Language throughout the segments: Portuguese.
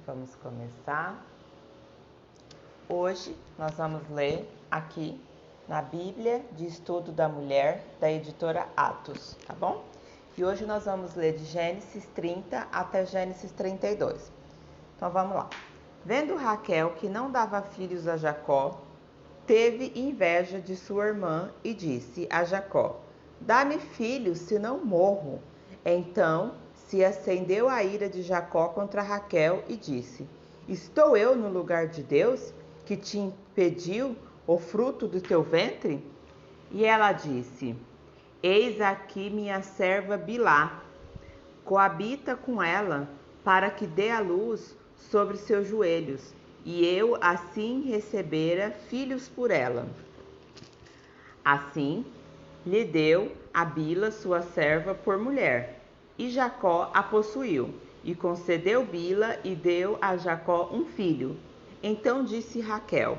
Vamos começar. Hoje nós vamos ler aqui na Bíblia de Estudo da Mulher, da editora Atos, tá bom? E hoje nós vamos ler de Gênesis 30 até Gênesis 32. Então vamos lá. Vendo Raquel que não dava filhos a Jacó, teve inveja de sua irmã e disse a Jacó: dá-me filhos, senão morro. Então se acendeu a ira de Jacó contra Raquel e disse: estou eu no lugar de Deus, que te impediu o fruto do teu ventre? E ela disse: eis aqui minha serva Bilhá, coabita com ela, para que dê à luz sobre seus joelhos, e eu assim recebera filhos por ela. Assim lhe deu a Bilhá sua serva por mulher, e Jacó a possuiu, e concedeu Bilhá e deu a Jacó um filho. Então disse Raquel: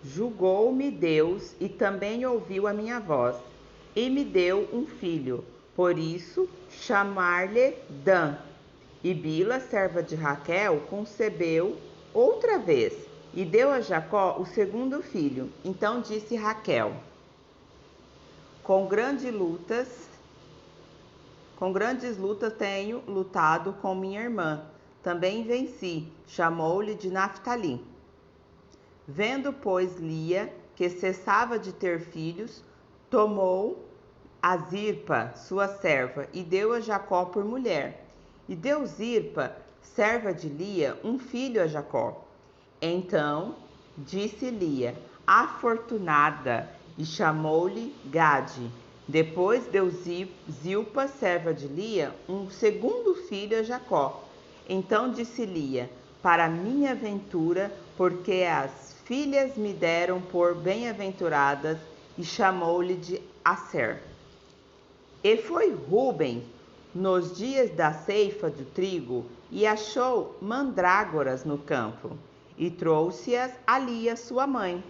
julgou-me Deus e também ouviu a minha voz, e me deu um filho, por isso chamar-lhe Dan. E Bilhá, serva de Raquel, concebeu outra vez, e deu a Jacó o segundo filho. Então disse Raquel: Com grandes lutas tenho lutado com minha irmã. Também venci. Chamou-lhe de Naftali. Vendo, pois, Lia que cessava de ter filhos, tomou a Zilpa, sua serva, e deu a Jacó por mulher. E deu Zilpa, serva de Lia, um filho a Jacó. Então disse Lia: afortunada, e chamou-lhe Gade. Depois deu Zilpa, serva de Lia, um segundo filho a Jacó. Então disse Lia: para minha ventura, porque as filhas me deram por bem-aventuradas, e chamou-lhe de Aser. E foi Ruben nos dias da ceifa do trigo, e achou mandrágoras no campo, e trouxe-as a Lia, sua mãe.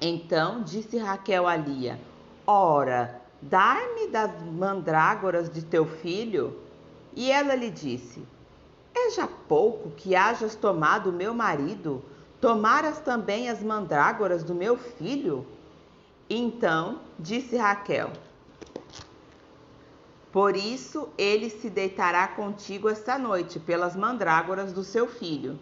Então disse Raquel a Lia: ora, dai-me das mandrágoras de teu filho? E ela lhe disse: é já pouco que hajas tomado o meu marido? Tomaras também as mandrágoras do meu filho? Então disse Raquel: por isso ele se deitará contigo esta noite, pelas mandrágoras do seu filho.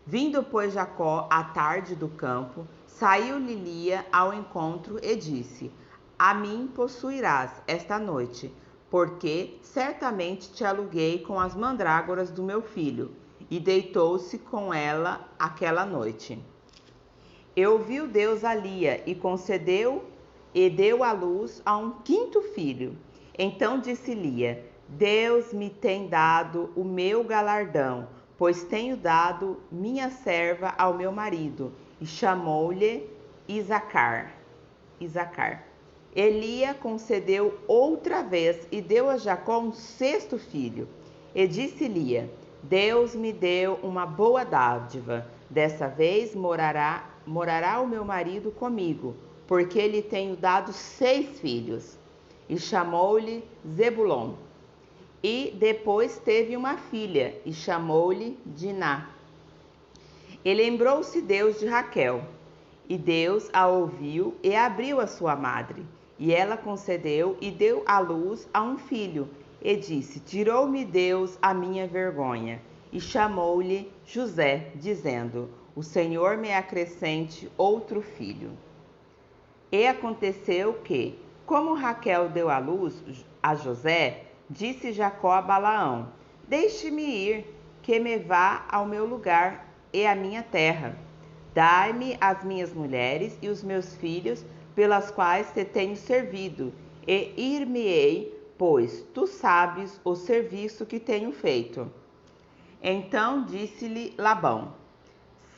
Vindo, pois, Jacó à tarde do campo, saiu-lhe Lia ao encontro e disse: a mim possuirás esta noite, porque certamente te aluguei com as mandrágoras do meu filho. E deitou-se com ela aquela noite. E ouviu Deus a Lia, e concedeu e deu à luz a um quinto filho. Então disse Lia: Deus me tem dado o meu galardão, pois tenho dado minha serva ao meu marido. E chamou-lhe Isacar. Lia concedeu outra vez e deu a Jacó um sexto filho. E disse Lia: Deus me deu uma boa dádiva. Dessa vez morará o meu marido comigo, porque lhe tenho dado 6 filhos. E chamou-lhe Zebulon. E depois teve uma filha, e chamou-lhe Diná. E lembrou-se Deus de Raquel, e Deus a ouviu e abriu a sua madre. E ela concedeu e deu à luz a um filho, e disse: tirou-me Deus a minha vergonha. E chamou-lhe José, dizendo: o Senhor me acrescente outro filho. E aconteceu que, como Raquel deu à luz a José, disse Jacó a Balaão: deixe-me ir, que me vá ao meu lugar e à minha terra. Dai-me as minhas mulheres e os meus filhos, pelas quais te tenho servido, e ir-me-ei, pois tu sabes o serviço que tenho feito. Então disse-lhe Labão: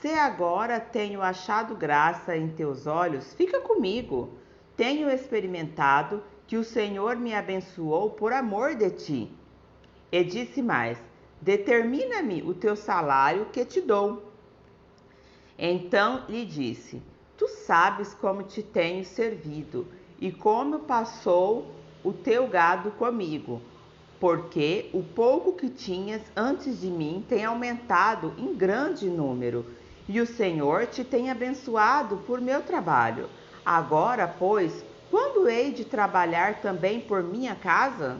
se agora tenho achado graça em teus olhos, fica comigo. Tenho experimentado que o Senhor me abençoou por amor de ti. E disse mais: determina-me o teu salário que te dou. Então lhe disse: tu sabes como te tenho servido, e como passou o teu gado comigo. porque o pouco que tinhas antes de mim tem aumentado em grande número, e o Senhor te tem abençoado por meu trabalho. Agora, pois, quando hei de trabalhar também por minha casa?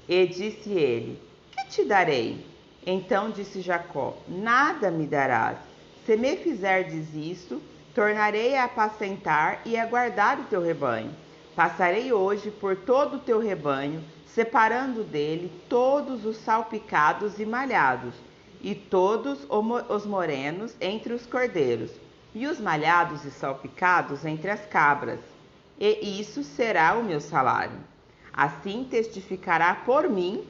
E disse ele: Que te darei? Então disse Jacó: Nada me darás. Se me fizerdes isto, tornarei a apacentar e a guardar o teu rebanho. Passarei hoje por todo o teu rebanho, separando dele todos os salpicados e malhados, e todos os morenos entre os cordeiros, e os malhados e salpicados entre as cabras. E isso será o meu salário. Assim testificará por mim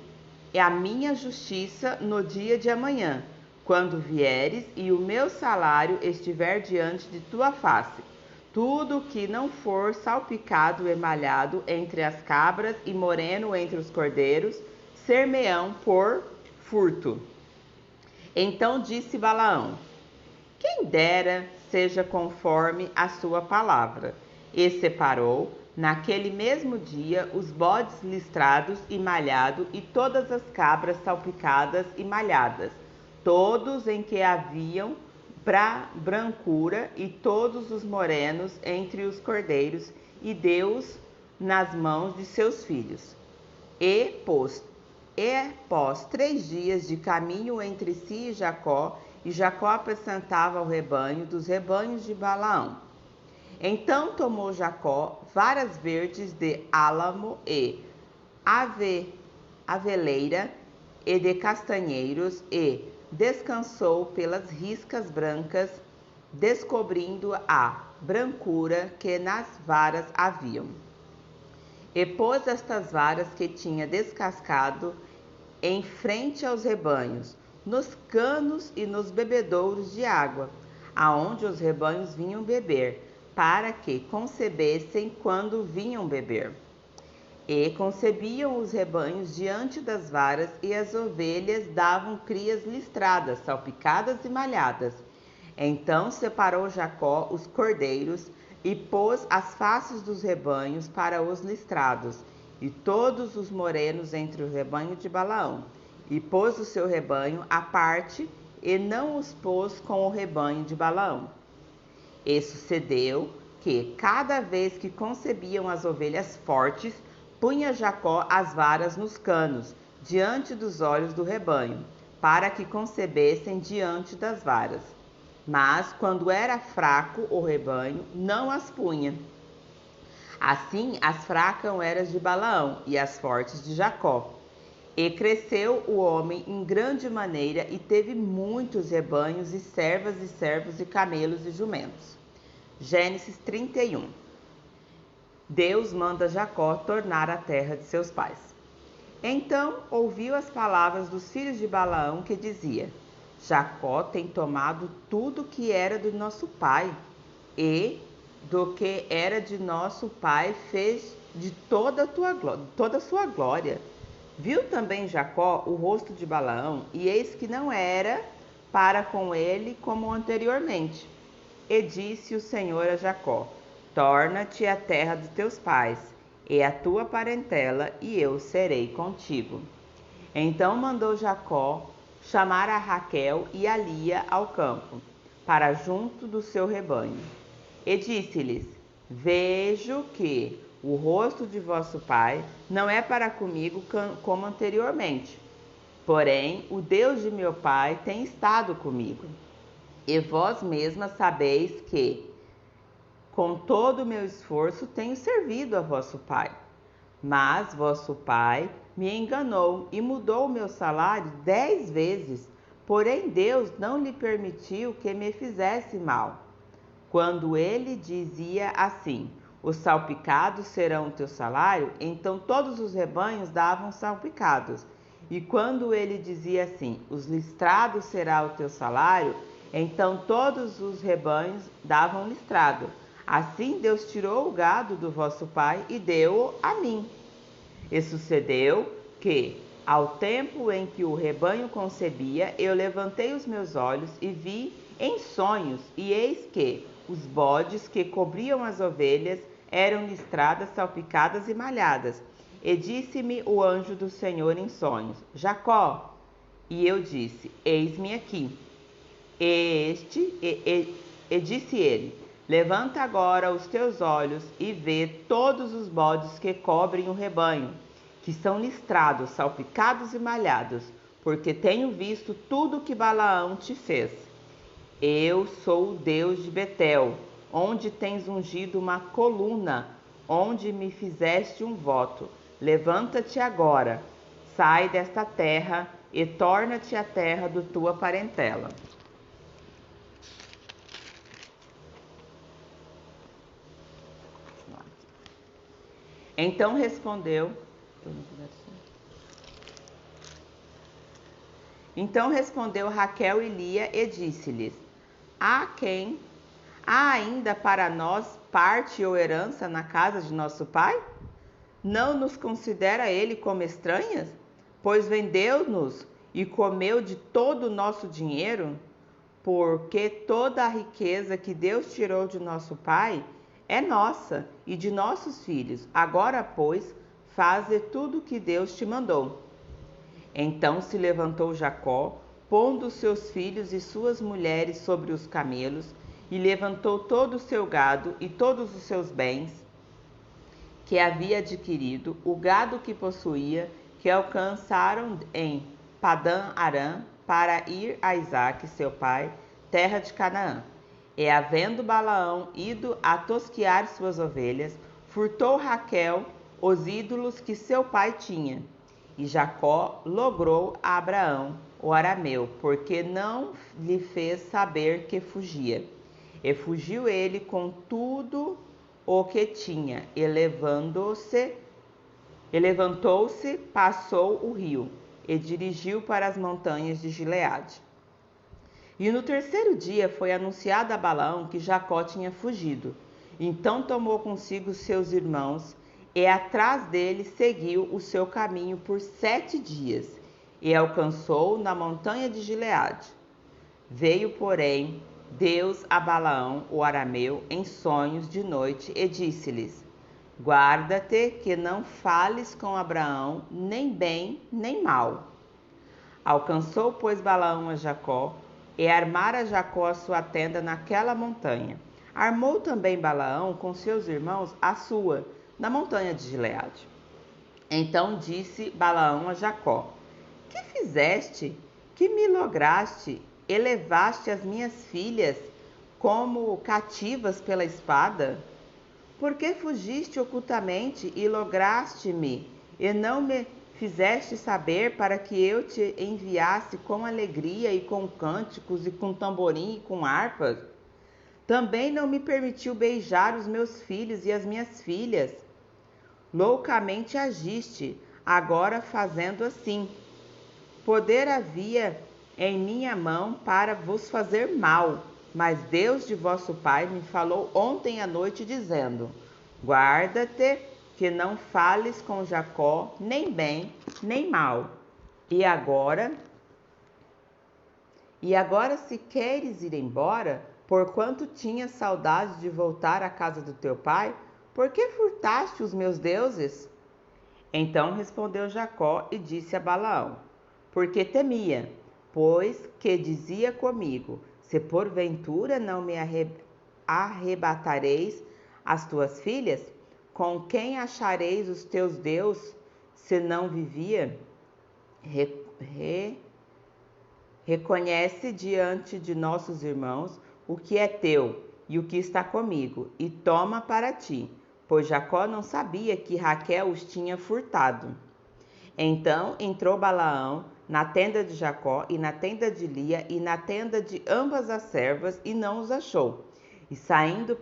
e a minha justiça no dia de amanhã, quando vieres e o meu salário estiver diante de tua face. Tudo que não for salpicado e malhado entre as cabras e moreno entre os cordeiros, ser-me-ão por furto. Então disse Balaão: Quem dera seja conforme a sua palavra. E separou naquele mesmo dia os bodes listrados e malhados e todas as cabras salpicadas e malhadas, todos em que haviam brancura e todos os morenos entre os cordeiros, e deu-os nas mãos de seus filhos. E pós 3 dias de caminho entre si e Jacó apresentava ao rebanho dos rebanhos de Balaão. Então tomou Jacó varas verdes de álamo e aveleira e de castanheiros e descansou pelas riscas brancas, descobrindo a brancura que nas varas haviam. E pôs estas varas que tinha descascado em frente aos rebanhos, nos canos e nos bebedouros de água, aonde os rebanhos vinham beber, para que concebessem quando vinham beber. E concebiam os rebanhos diante das varas, e as ovelhas davam crias listradas, salpicadas e malhadas. Então separou Jacó os cordeiros, e pôs as faces dos rebanhos para os listrados, e todos os morenos entre o rebanho de Balaão, e pôs o seu rebanho à parte, e não os pôs com o rebanho de Balaão. E sucedeu que, cada vez que concebiam as ovelhas fortes, punha Jacó as varas nos canos, diante dos olhos do rebanho, para que concebessem diante das varas. Mas, quando era fraco o rebanho, não as punha. Assim, as fracas eram de Balaão e as fortes de Jacó. E cresceu o homem em grande maneira e teve muitos rebanhos e servos e camelos e jumentos. Gênesis 31. Deus manda Jacó tornar a terra de seus pais. Então ouviu as palavras dos filhos de Balaão que dizia: Jacó tem tomado tudo que era do nosso pai, e do que era de nosso pai fez de toda a sua glória. Viu também Jacó o rosto de Balaão, e eis que não era para com ele como anteriormente. E disse o Senhor a Jacó: Torna-te à terra dos teus pais, e à tua parentela, e eu serei contigo. Então mandou Jacó chamar a Raquel e a Lia ao campo, para junto do seu rebanho. E disse-lhes: Vejo que o rosto de vosso pai não é para comigo como anteriormente. Porém, o Deus de meu pai tem estado comigo. E vós mesmas sabeis que, com todo o meu esforço, tenho servido a vosso pai. Mas vosso pai me enganou e mudou o meu salário 10 vezes. Porém, Deus não lhe permitiu que me fizesse mal. Quando ele dizia assim: os salpicados serão o teu salário, então todos os rebanhos davam salpicados. E quando ele dizia assim: os listrados será o teu salário, então todos os rebanhos davam listrado. Assim Deus tirou o gado do vosso pai e deu-o a mim. E sucedeu que, ao tempo em que o rebanho concebia, eu levantei os meus olhos e vi em sonhos, e eis que os bodes que cobriam as ovelhas eram listradas, salpicadas e malhadas. E disse-me o anjo do Senhor em sonhos: Jacó. E eu disse: Eis-me aqui. E disse ele: Levanta agora os teus olhos e vê todos os bodes que cobrem o rebanho, que são listrados, salpicados e malhados, porque tenho visto tudo que Balaão te fez. Eu sou o Deus de Betel, onde tens ungido uma coluna, onde me fizeste um voto. Levanta-te agora, sai desta terra e torna-te à terra da tua parentela. Então respondeu Raquel e Lia e disse-lhes: Há ainda para nós parte ou herança na casa de nosso pai? Não nos considera ele como estranhas? Pois vendeu-nos e comeu de todo o nosso dinheiro? Porque toda a riqueza que Deus tirou de nosso pai é nossa e de nossos filhos. Agora, pois, faze tudo o que Deus te mandou. Então se levantou Jacó, pondo seus filhos e suas mulheres sobre os camelos, e levantou todo o seu gado e todos os seus bens que havia adquirido, o gado que possuía, que alcançaram em Padã Arã, para ir a Isaque, seu pai, terra de Canaã. E havendo Balaão ido a tosquiar suas ovelhas, furtou Raquel os ídolos que seu pai tinha. E Jacó logrou a Abraão, o arameu, porque não lhe fez saber que fugia. E fugiu ele com tudo o que tinha, e levantou-se, passou o rio, e dirigiu para as montanhas de Gileade. E no terceiro dia foi anunciado a Balaão que Jacó tinha fugido. Então tomou consigo seus irmãos, e atrás dele seguiu o seu caminho por 7 dias, e alcançou na montanha de Gileade. Veio, porém, Deus a Balaão, o arameu, em sonhos de noite, e disse-lhes: Guarda-te que não fales com Abraão, nem bem, nem mal. Alcançou, pois, Balaão a Jacó, e armara Jacó a sua tenda naquela montanha. Armou também Balaão com seus irmãos a sua, na montanha de Gileade. Então disse Balaão a Jacó: Que fizeste? Que me lograste? E levaste as minhas filhas como cativas pela espada? Por que fugiste ocultamente e lograste-me, e não me fizeste saber para que eu te enviasse com alegria e com cânticos e com tamborim e com harpas? Também não me permitiu beijar os meus filhos e as minhas filhas. Loucamente agiste, agora fazendo assim. Poder havia em minha mão para vos fazer mal, mas Deus de vosso pai me falou ontem à noite, dizendo: Guarda-te que não fales com Jacó, nem bem, nem mal. E agora, se queres ir embora, porquanto tinhas saudade de voltar à casa do teu pai, por que furtaste os meus deuses? Então respondeu Jacó e disse a Balaão: Porque temia, pois que dizia comigo: Se porventura não me arrebatareis as tuas filhas, com quem achareis os teus deuses, se não vivia? Reconhece diante de nossos irmãos o que é teu e o que está comigo, e toma para ti, pois Jacó não sabia que Raquel os tinha furtado. Então entrou Balaão na tenda de Jacó e na tenda de Lia e na tenda de ambas as servas, e não os achou. E saindo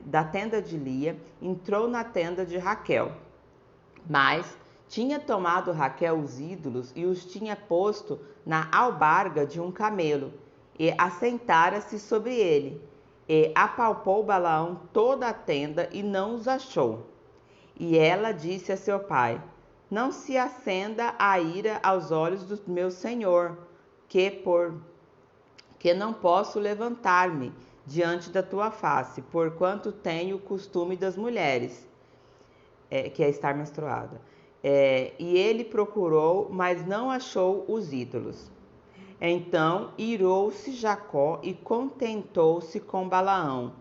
da tenda de Lia, entrou na tenda de Raquel. Mas tinha tomado Raquel os ídolos e os tinha posto na albarga de um camelo, e assentara-se sobre ele. E apalpou Balaão toda a tenda e não os achou. E ela disse a seu pai: Não se acenda a ira aos olhos do meu senhor, que não posso levantar-me diante da tua face, porquanto tenho o costume das mulheres, que é estar menstruada. E ele procurou, mas não achou os ídolos. Então irou-se Jacó e contentou-se com Balaão.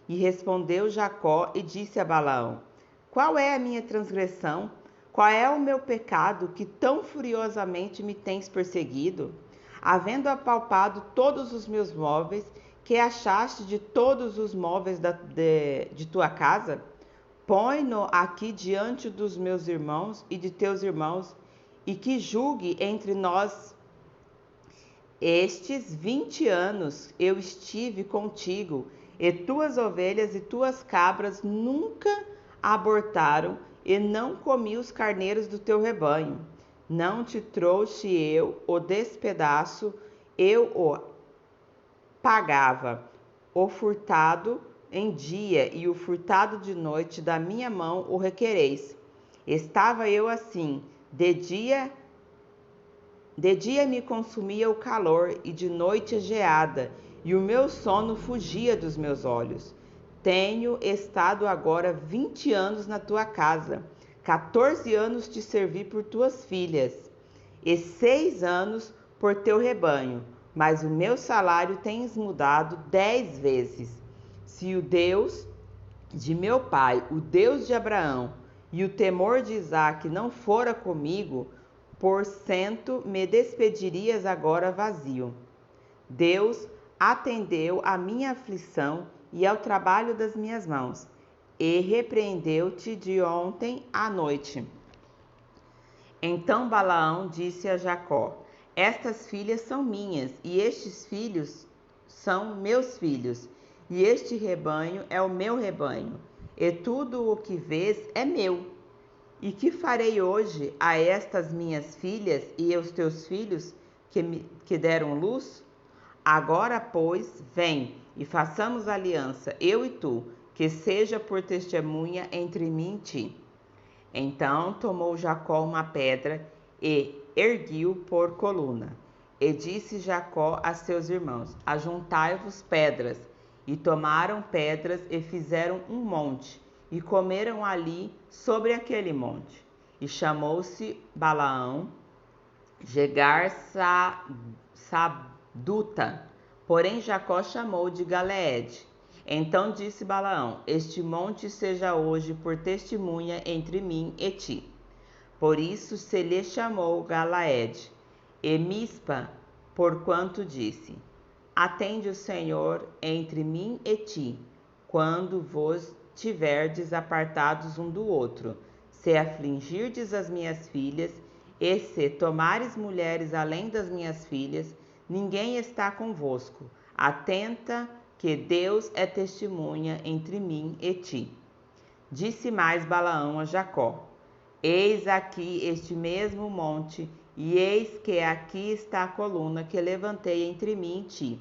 E respondeu Jacó e disse a Balaão: Qual é a minha transgressão? Qual é o meu pecado que tão furiosamente me tens perseguido? Havendo apalpado todos os meus móveis, que achaste de todos os móveis de tua casa? Põe-no aqui diante dos meus irmãos e de teus irmãos, e que julgue entre nós. Estes 20 anos eu estive contigo, e tuas ovelhas e tuas cabras nunca abortaram, e não comi os carneiros do teu rebanho. Não te trouxe eu o despedaço, eu o pagava. O furtado em dia e o furtado de noite da minha mão o requereis. Estava eu assim, de dia me consumia o calor e de noite a geada, e o meu sono fugia dos meus olhos. Tenho estado agora 20 anos na tua casa, 14 anos te servi por tuas filhas, e 6 anos por teu rebanho, mas o meu salário tens mudado 10 vezes. Se o Deus de meu pai, o Deus de Abraão, e o temor de Isaque não fora comigo, por cento me despedirias agora vazio. Deus atendeu à minha aflição e ao trabalho das minhas mãos, e repreendeu-te de ontem à noite. Então Balaão disse a Jacó: Estas filhas são minhas, e estes filhos são meus filhos, e este rebanho é o meu rebanho, e tudo o que vês é meu. E que farei hoje a estas minhas filhas e aos teus filhos que deram luz? Agora, pois, vem e façamos aliança, eu e tu, que seja por testemunha entre mim e ti. Então tomou Jacó uma pedra e erguiu por coluna. E disse Jacó a seus irmãos: Ajuntai-vos pedras. E tomaram pedras e fizeram um monte, e comeram ali sobre aquele monte. E chamou-se Balaão Jegar-Saduta, porém Jacó chamou de Galeede. Então disse Balaão: Este monte seja hoje por testemunha entre mim e ti. Por isso se lhe chamou Galaede. E Mispa, porquanto disse: Atende o Senhor entre mim e ti, quando vos tiverdes apartados um do outro, se afligirdes as minhas filhas, e se tomares mulheres além das minhas filhas, ninguém está convosco. Atenta, que Deus é testemunha entre mim e ti. Disse mais Balaão a Jacó: Eis aqui este mesmo monte, e eis que aqui está a coluna que levantei entre mim e ti.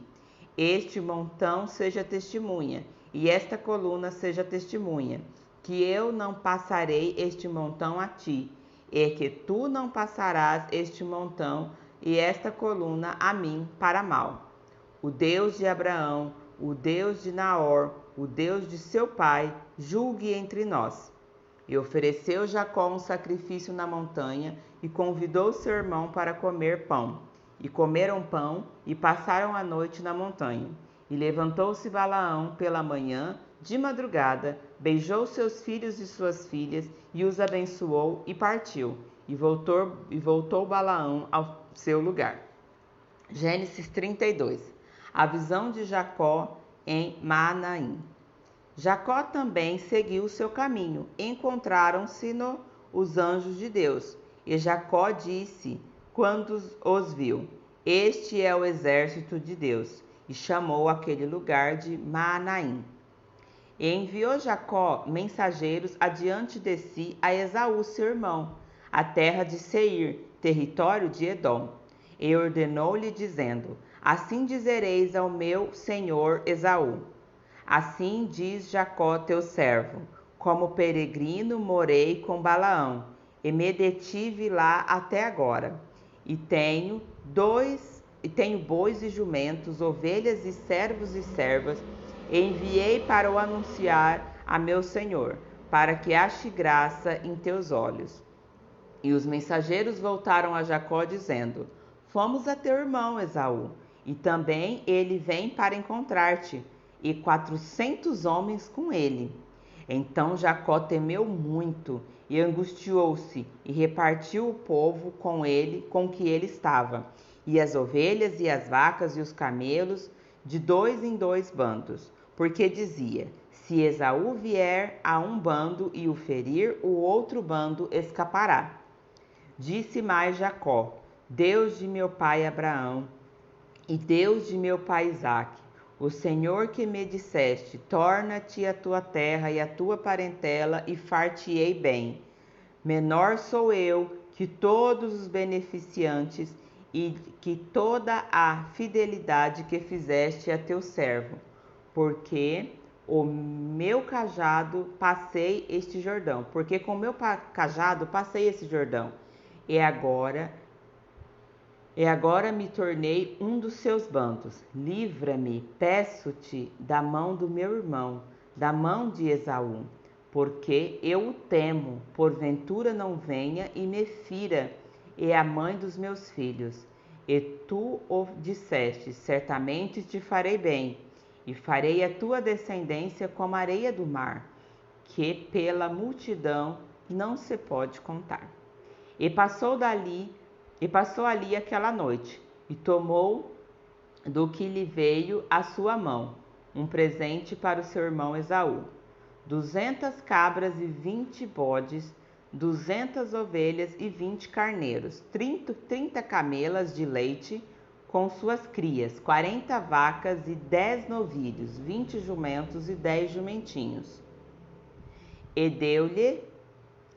Este montão seja testemunha, e esta coluna seja testemunha, que eu não passarei este montão a ti, e que tu não passarás este montão e esta coluna a mim para mal. O Deus de Abraão, o Deus de Naor, o Deus de seu pai, julgue entre nós. E ofereceu Jacó um sacrifício na montanha, e convidou seu irmão para comer pão. E comeram pão, e passaram a noite na montanha. E levantou-se Balaão pela manhã, de madrugada, beijou seus filhos e suas filhas, e os abençoou, e partiu. E voltou Balaão ao seu lugar. Gênesis 32. A visão de Jacó em Maanaim. Jacó também seguiu o seu caminho. Encontraram-se-no os anjos de Deus. E Jacó disse, quando os viu: Este é o exército de Deus. E chamou aquele lugar de Maanaim. E enviou Jacó mensageiros adiante de si a Esaú, seu irmão, a terra de Seir, território de Edom. E ordenou-lhe, dizendo: Assim dizereis ao meu senhor Esaú: Assim diz Jacó teu servo: Como peregrino morei com Balaão, e me detive lá até agora. E tenho bois e jumentos, ovelhas e servos e servas, e enviei para o anunciar a meu senhor, para que ache graça em teus olhos. E os mensageiros voltaram a Jacó, dizendo: Fomos a teu irmão Esaú, e também ele vem para encontrar-te, e 400 homens com ele. Então Jacó temeu muito e angustiou-se, e repartiu o povo com ele, com que ele estava, e as ovelhas e as vacas e os camelos, de 2 em 2 bandos, porque dizia: se Esaú vier a um bando e o ferir, o outro bando escapará. Disse mais Jacó: Deus de meu pai Abraão e Deus de meu pai Isaque, o Senhor que me disseste: torna-te a tua terra e a tua parentela, e far-te-ei bem. Menor sou eu que todos os beneficiantes e que toda a fidelidade que fizeste a teu servo, porque o meu cajado passei este Jordão, porque com o meu cajado passei esse Jordão, e agora me tornei um dos seus bandos. Livra-me, peço-te, da mão do meu irmão, da mão de Esaú, porque eu o temo, porventura não venha e me fira, e a mãe dos meus filhos. E tu o disseste: certamente te farei bem, e farei a tua descendência como a areia do mar, que pela multidão não se pode contar. E passou ali aquela noite, e tomou do que lhe veio à sua mão, um presente para o seu irmão Esaú: 200 cabras e 20 bodes, 200 ovelhas e 20 carneiros, 30 camelas de leite com suas crias, 40 vacas e 10 novilhos, 20 jumentos e 10 jumentinhos. E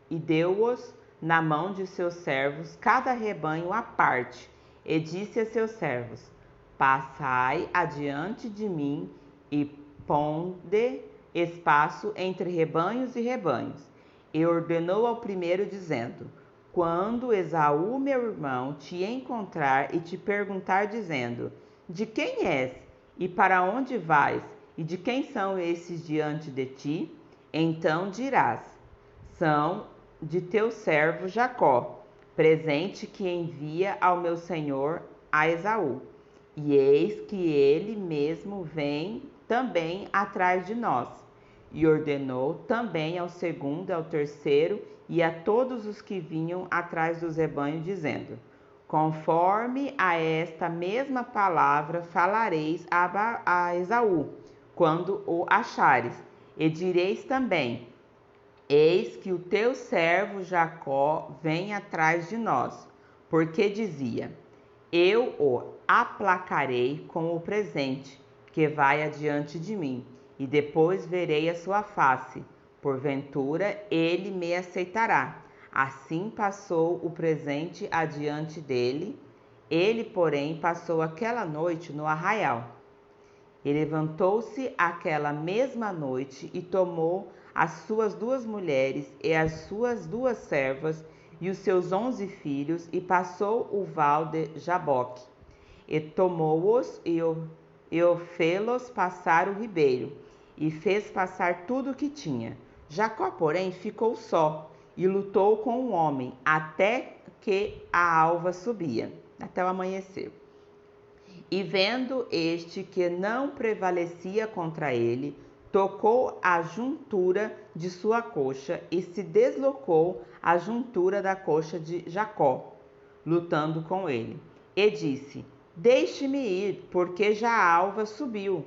deu-os na mão de seus servos, cada rebanho à parte, e disse a seus servos: passai adiante de mim e ponde espaço entre rebanhos e rebanhos. E ordenou ao primeiro, dizendo: quando Esaú, meu irmão, te encontrar e te perguntar, dizendo: de quem és e para onde vais, e de quem são esses diante de ti? Então dirás: são de teu servo Jacó, presente que envia ao meu senhor a Esaú. E eis que ele mesmo vem também atrás de nós. E ordenou também ao segundo, ao terceiro e a todos os que vinham atrás dos rebanhos, dizendo: conforme a esta mesma palavra falareis a Esaú, quando o achares, e direis também: eis que o teu servo Jacó vem atrás de nós, porque dizia: eu o aplacarei com o presente que vai adiante de mim, e depois verei a sua face. Porventura ele me aceitará. Assim passou o presente adiante dele. Ele, porém, passou aquela noite no arraial. E levantou-se aquela mesma noite e tomou as suas 2 mulheres e as suas 2 servas e os seus 11 filhos, e passou o val de Jaboque, e tomou-os e o fê-los passar o ribeiro, e fez passar tudo o que tinha. Jacó, porém, ficou só, e lutou com o homem, até que a alva subia, até o amanhecer. E vendo este que não prevalecia contra ele, tocou a juntura de sua coxa e se deslocou a juntura da coxa de Jacó, lutando com ele. E disse: deixe-me ir, porque já a alva subiu.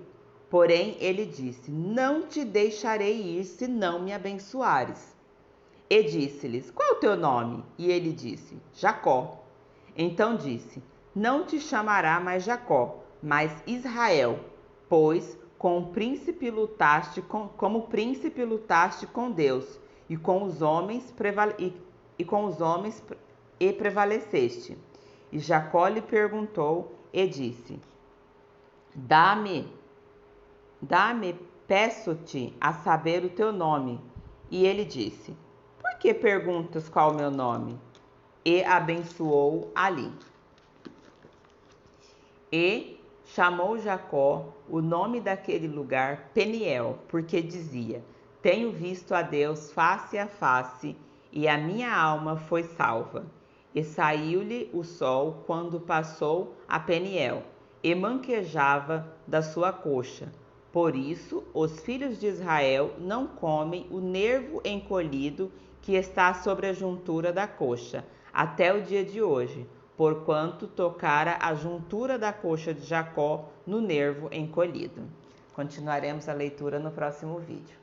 Porém ele disse: não te deixarei ir, se não me abençoares. E disse-lhes: qual é o teu nome? E ele disse: Jacó. Então disse: não te chamará mais Jacó, mas Israel, pois como príncipe lutaste com Deus e com os homens prevaleceste. E Jacó lhe perguntou e disse: dá-me, peço-te, a saber o teu nome. E ele disse: por que perguntas qual é o meu nome? E abençoou ali. E chamou Jacó o nome daquele lugar Peniel, porque dizia: tenho visto a Deus face a face, e a minha alma foi salva. E saiu-lhe o sol quando passou a Peniel, e manquejava da sua coxa. Por isso, os filhos de Israel não comem o nervo encolhido que está sobre a juntura da coxa, até o dia de hoje, porquanto tocara a juntura da coxa de Jacó no nervo encolhido. Continuaremos a leitura no próximo vídeo.